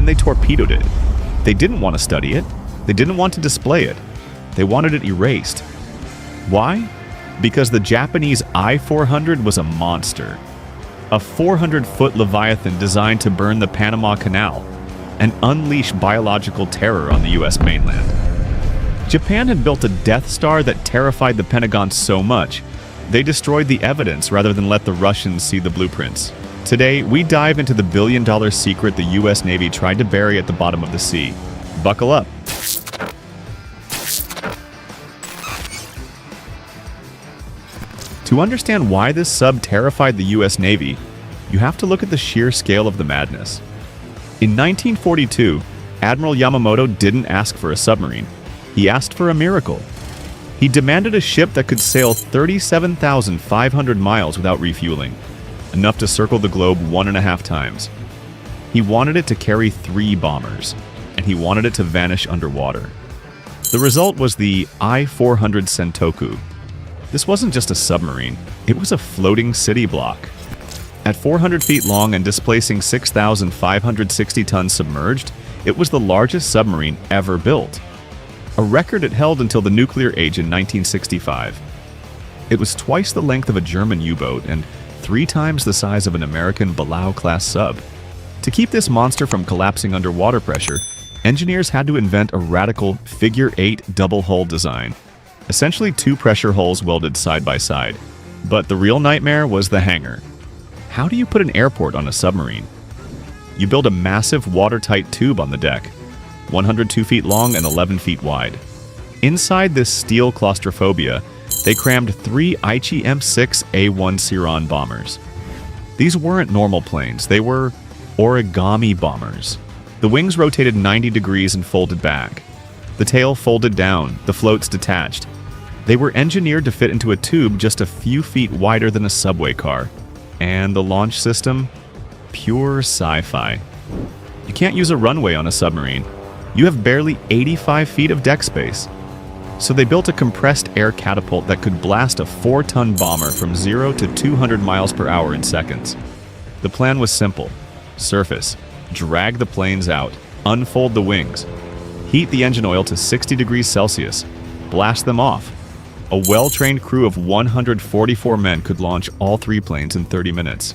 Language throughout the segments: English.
they torpedoed it. They didn't want to study it. They didn't want to display it. They wanted it erased. Why? Because the Japanese I-400 was a monster. A 400-foot Leviathan designed to burn the Panama Canal and unleash biological terror on the US mainland. Japan had built a Death Star that terrified the Pentagon so much, they destroyed the evidence rather than let the Russians see the blueprints. Today, we dive into the billion-dollar secret the US Navy tried to bury at the bottom of the sea. Buckle up. To understand why this sub terrified the US Navy, you have to look at the sheer scale of the madness. In 1942, Admiral Yamamoto didn't ask for a submarine. He asked for a miracle. He demanded a ship that could sail 37,500 miles without refueling, enough to circle the globe 1.5 times. He wanted it to carry 3 bombers, and he wanted it to vanish underwater. The result was the I-400 Sentoku. This wasn't just a submarine, it was a floating city block. At 400 feet long and displacing 6,560 tons submerged, it was the largest submarine ever built. A record it held until the nuclear age in 1965. It was twice the length of a German U-boat and 3 times the size of an American Balao-class sub. To keep this monster from collapsing under water pressure, engineers had to invent a radical figure-8 double-hull design. Essentially 2 pressure hulls welded side by side. But the real nightmare was the hangar. How do you put an airport on a submarine? You build a massive watertight tube on the deck, 102 feet long and 11 feet wide. Inside this steel claustrophobia, they crammed 3 Aichi M6A1 Siron bombers. These weren't normal planes, they were origami bombers. The wings rotated 90 degrees and folded back. The tail folded down, the floats detached. They were engineered to fit into a tube just a few feet wider than a subway car. And the launch system? Pure sci-fi. You can't use a runway on a submarine. You have barely 85 feet of deck space. So they built a compressed air catapult that could blast a 4-ton bomber from 0 to 200 miles per hour in seconds. The plan was simple. Surface, drag the planes out, unfold the wings, heat the engine oil to 60 degrees Celsius, blast them off. A well-trained crew of 144 men could launch all 3 planes in 30 minutes.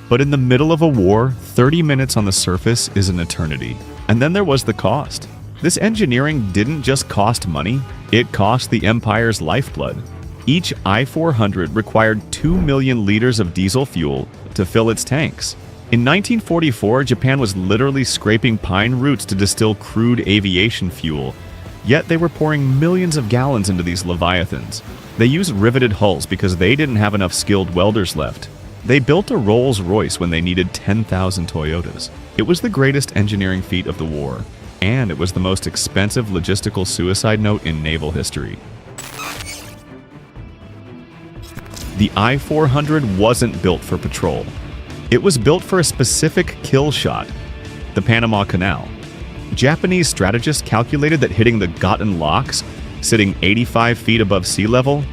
But in the middle of a war, 30 minutes on the surface is an eternity. And then there was the cost. This engineering didn't just cost money, it cost the Empire's lifeblood. Each I-400 required 2 million liters of diesel fuel to fill its tanks. In 1944, Japan was literally scraping pine roots to distill crude aviation fuel, yet they were pouring millions of gallons into these leviathans. They used riveted hulls because they didn't have enough skilled welders left. They built a Rolls-Royce when they needed 10,000 Toyotas. It was the greatest engineering feat of the war, and it was the most expensive logistical suicide note in naval history. The I-400 wasn't built for patrol. It was built for a specific kill shot, the Panama Canal. Japanese strategists calculated that hitting the Goten Locks, sitting 85 feet above sea level,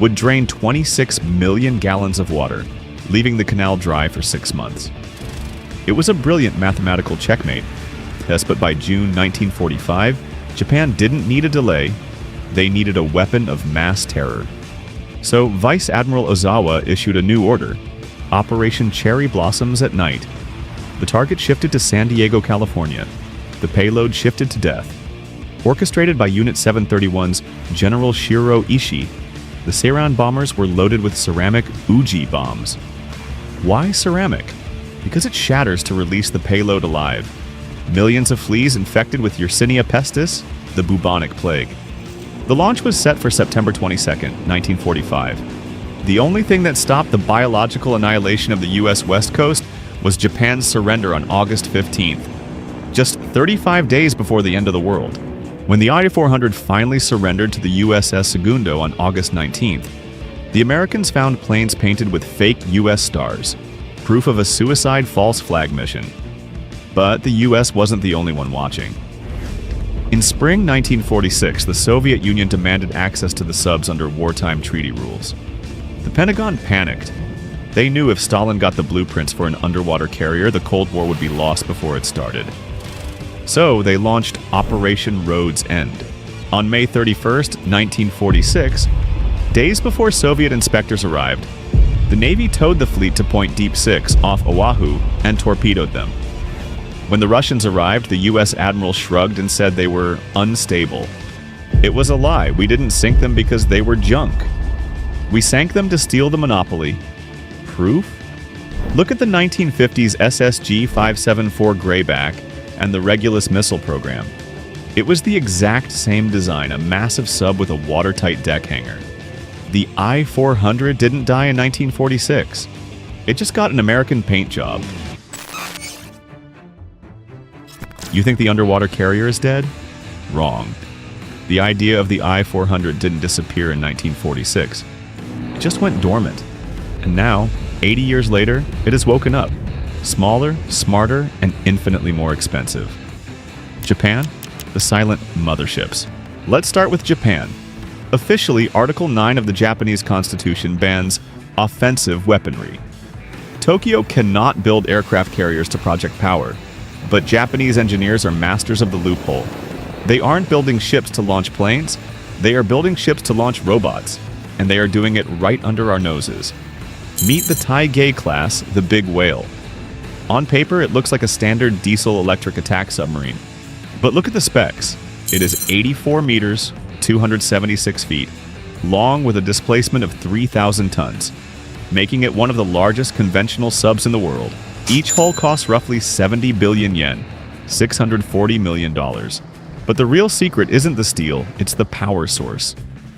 would drain 26 million gallons of water, leaving the canal dry for 6 months. It was a brilliant mathematical checkmate. Yes, but by June 1945, Japan didn't need a delay, they needed a weapon of mass terror. So Vice Admiral Ozawa issued a new order, Operation Cherry Blossoms at Night. The target shifted to San Diego, California. The payload shifted to death. Orchestrated by Unit 731's General Shiro Ishii, the Seiran bombers were loaded with ceramic Uji bombs. Why ceramic? Because it shatters to release the payload alive. Millions of fleas infected with Yersinia pestis, the bubonic plague. The launch was set for September 22, 1945. The only thing that stopped the biological annihilation of the U.S. West Coast was Japan's surrender on August 15th, just 35 days before the end of the world. When the I-400 finally surrendered to the USS Segundo on August 19th, the Americans found planes painted with fake U.S. stars, proof of a suicide false flag mission. But the U.S. wasn't the only one watching. In spring 1946, the Soviet Union demanded access to the subs under wartime treaty rules. The Pentagon panicked. They knew if Stalin got the blueprints for an underwater carrier, the Cold War would be lost before it started. So they launched Operation Road's End. On May 31st, 1946, days before Soviet inspectors arrived, the Navy towed the fleet to Point Deep 6 off Oahu and torpedoed them. When the Russians arrived, the U.S. admiral shrugged and said they were unstable. It was a lie. We didn't sink them because they were junk. We sank them to steal the monopoly. Proof? Look at the 1950s SSG-574 Grayback and the Regulus missile program. It was the exact same design, a massive sub with a watertight deck hanger. The I-400 didn't die in 1946. It just got an American paint job. You think the underwater carrier is dead? Wrong. The idea of the I-400 didn't disappear in 1946. It just went dormant. And now, 80 years later, it has woken up. Smaller, smarter, and infinitely more expensive. Japan? The silent motherships. Let's start with Japan. Officially, Article 9 of the Japanese Constitution bans offensive weaponry. Tokyo cannot build aircraft carriers to Project Power, but Japanese engineers are masters of the loophole. They aren't building ships to launch planes, they are building ships to launch robots, and they are doing it right under our noses. Meet the Taigei class, the big whale. On paper, it looks like a standard diesel-electric attack submarine. But look at the specs. It is 84 meters, 276 feet, long with a displacement of 3,000 tons, making it one of the largest conventional subs in the world. Each hull costs roughly 70 billion yen, $640 million. But the real secret isn't the steel, it's the power source.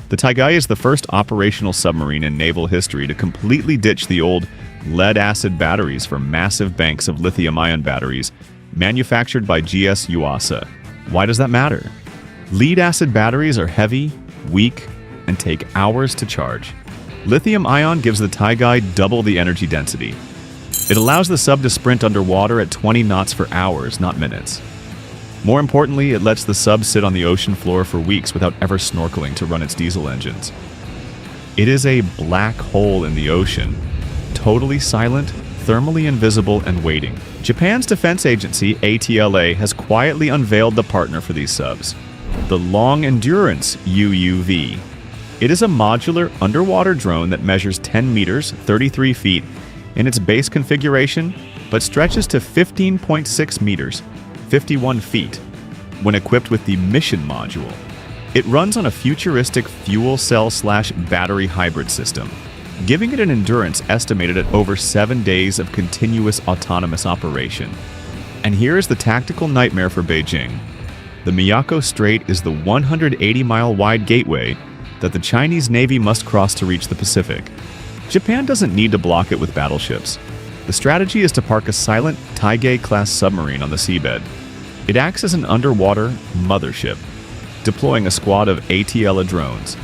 The Taigei is the first operational submarine in naval history to completely ditch the old lead-acid batteries for massive banks of lithium-ion batteries manufactured by GS Yuasa. Why does that matter? Lead-acid batteries are heavy, weak, and take hours to charge. Lithium-ion gives the Taigei double the energy density. It allows the sub to sprint underwater at 20 knots for hours, not minutes. More importantly, it lets the sub sit on the ocean floor for weeks without ever snorkeling to run its diesel engines. It is a black hole in the ocean, totally silent, thermally invisible, and waiting. Japan's defense agency, ATLA, has quietly unveiled the partner for these subs, the Long Endurance UUV. It is a modular underwater drone that measures 10 meters, 33 feet, in its base configuration, but stretches to 15.6 meters, 51 feet, when equipped with the mission module. It runs on a futuristic fuel cell/battery hybrid system, giving it an endurance estimated at over 7 days of continuous autonomous operation. And here is the tactical nightmare for Beijing. The Miyako Strait is the 180-mile-wide gateway that the Chinese Navy must cross to reach the Pacific. Japan doesn't need to block it with battleships. The strategy is to park a silent Taigei-class submarine on the seabed. It acts as an underwater mothership, deploying a squad of ATLA drones.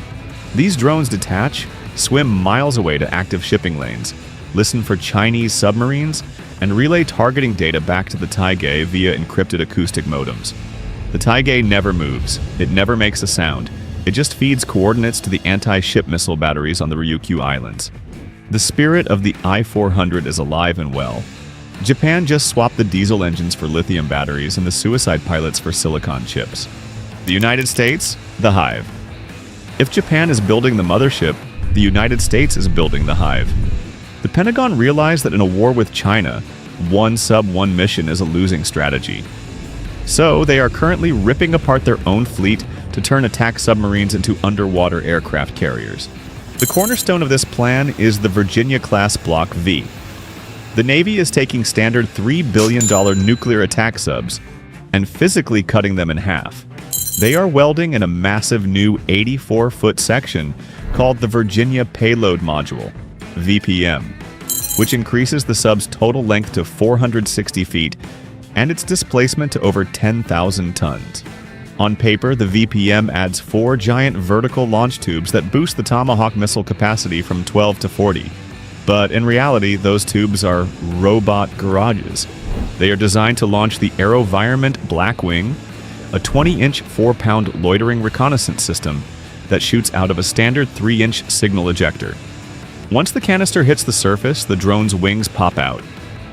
These drones detach, swim miles away to active shipping lanes, listen for Chinese submarines, and relay targeting data back to the Taigei via encrypted acoustic modems. The Taigei never moves. It never makes a sound. It just feeds coordinates to the anti-ship missile batteries on the Ryukyu Islands. The spirit of the I-400 is alive and well. Japan just swapped the diesel engines for lithium batteries and the suicide pilots for silicon chips. The United States, the hive. If Japan is building the mothership, the United States is building the hive. The Pentagon realized that in a war with China, one sub, one mission is a losing strategy. So they are currently ripping apart their own fleet to turn attack submarines into underwater aircraft carriers. The cornerstone of this plan is the Virginia-class Block V. The Navy is taking standard $3 billion nuclear attack subs and physically cutting them in half. They are welding in a massive new 84-foot section called the Virginia Payload Module, VPM, which increases the sub's total length to 460 feet and its displacement to over 10,000 tons. On paper, the VPM adds 4 giant vertical launch tubes that boost the Tomahawk missile capacity from 12 to 40. But in reality, those tubes are robot garages. They are designed to launch the AeroVironment Blackwing, a 20-inch 4-pound loitering reconnaissance system that shoots out of a standard 3-inch signal ejector. Once the canister hits the surface, the drone's wings pop out.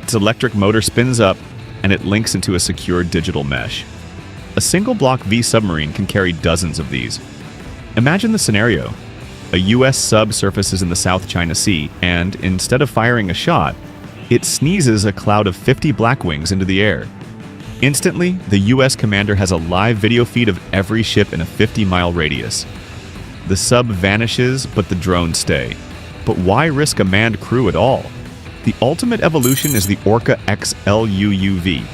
Its electric motor spins up, and it links into a secure digital mesh. A single Block V submarine can carry dozens of these. Imagine the scenario. A U.S. sub surfaces in the South China Sea, and instead of firing a shot, it sneezes a cloud of 50 Blackwings into the air. Instantly, the U.S. commander has a live video feed of every ship in a 50-mile radius. The sub vanishes, but the drones stay. But why risk a manned crew at all? The ultimate evolution is the Orca XLUUV,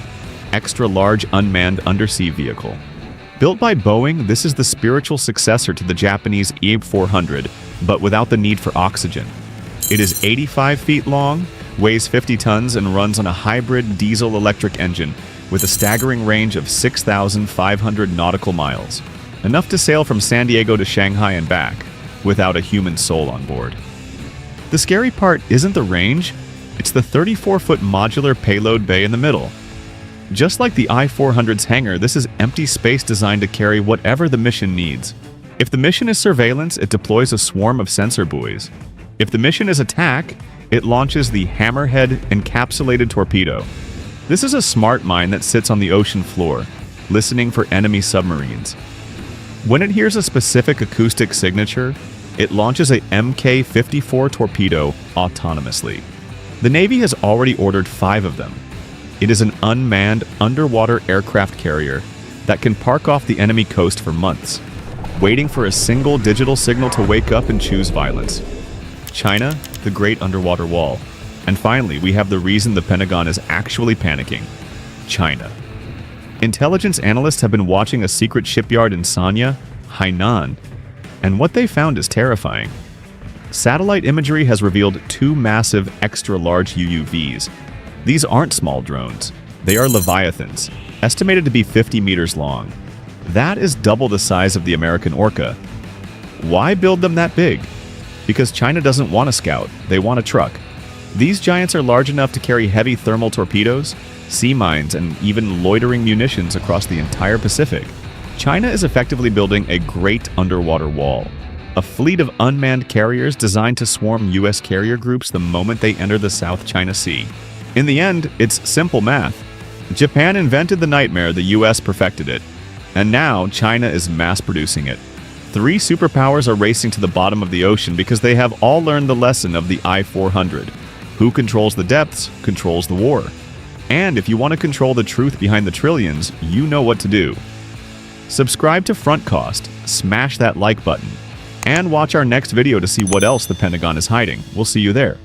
Extra Large Unmanned Undersea Vehicle. Built by Boeing, this is the spiritual successor to the Japanese EAB-400, but without the need for oxygen. It is 85 feet long, weighs 50 tons, and runs on a hybrid diesel-electric engine with a staggering range of 6,500 nautical miles, enough to sail from San Diego to Shanghai and back, without a human soul on board. The scary part isn't the range, it's the 34-foot modular payload bay in the middle. Just like the I-400's hangar, this is empty space designed to carry whatever the mission needs. If the mission is surveillance, it deploys a swarm of sensor buoys. If the mission is attack, it launches the Hammerhead encapsulated torpedo. This is a smart mine that sits on the ocean floor, listening for enemy submarines. When it hears a specific acoustic signature, it launches a Mk-54 torpedo autonomously. The Navy has already ordered 5 of them. It is an unmanned underwater aircraft carrier that can park off the enemy coast for months, waiting for a single digital signal to wake up and choose violence. China, the Great Underwater Wall. And finally, we have the reason the Pentagon is actually panicking: China. Intelligence analysts have been watching a secret shipyard in Sanya, Hainan, and what they found is terrifying. Satellite imagery has revealed 2 massive extra-large UUVs. These aren't small drones. They are Leviathans, estimated to be 50 meters long. That is double the size of the American Orca. Why build them that big? Because China doesn't want a scout, they want a truck. These giants are large enough to carry heavy thermal torpedoes, sea mines, and even loitering munitions across the entire Pacific. China is effectively building a great underwater wall, a fleet of unmanned carriers designed to swarm U.S. carrier groups the moment they enter the South China Sea. In the end, it's simple math. Japan invented the nightmare, the U.S. perfected it. And now, China is mass-producing it. 3 superpowers are racing to the bottom of the ocean because they have all learned the lesson of the I-400. Who controls the depths, controls the war. And if you want to control the truth behind the trillions, you know what to do. Subscribe to Front Cost, smash that like button, and watch our next video to see what else the Pentagon is hiding. We'll see you there.